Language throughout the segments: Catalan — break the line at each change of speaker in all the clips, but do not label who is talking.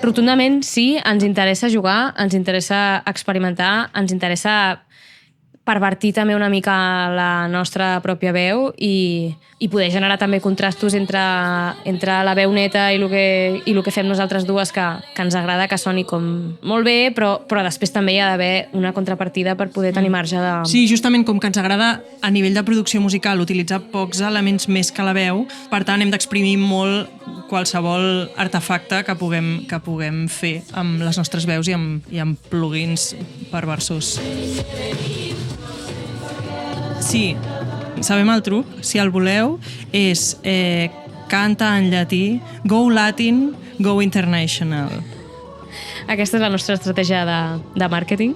Rotundament sí, ens interessa jugar, ens interessa experimentar, ens interessa pervertir també una mica la nostra pròpia veu i poder generar també contrastos entre la veu neta i el que fem nosaltres dues que ens agrada que soni com molt bé, però després també hi ha d'haver una contrapartida per poder tenir marge de...
Sí, justament com que ens agrada a nivell de producció musical utilitzar pocs elements més que la veu, per tant hem d'exprimir molt qualsevol artefacte que puguem fer amb les nostres veus i amb plugins perversos. Sí, sabem el truc, si el voleu, és canta en llatí, go Latin, go international.
Aquesta és la nostra estratègia de màrqueting.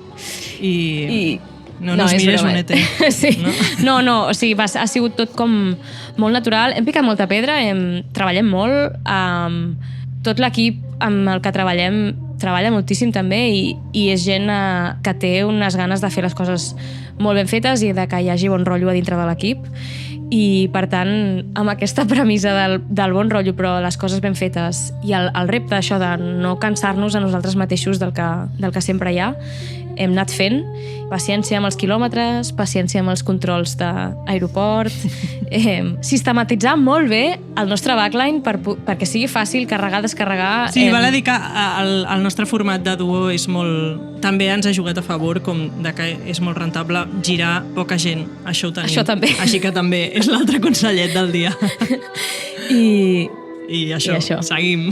I no ens mires on ete.
Sí. No, o sigui, ha sigut tot com molt natural. Hem picat molta pedra, treballem molt. Tot l'equip amb el que treballa moltíssim també i és gent que té unes ganes de fer les coses molt ben fetes i de que hi hagi bon rotllo a dintre de l'equip. I, per tant, amb aquesta premissa del bon rotllo, però les coses ben fetes i el repte això de no cansar-nos a nosaltres mateixos del que sempre hi ha, hem anat fent. Paciència amb els quilòmetres, paciència amb els controls d'aeroport, sistematitzar molt bé el nostre backline perquè sigui fàcil carregar, descarregar...
Sí, val a dir que el nostre format de duo és molt... També ens ha jugat a favor com de que és molt rentable girar poca gent. Això ho tenim.
Això també.
Així que també és l'altre consellet del dia.
I
això, seguim.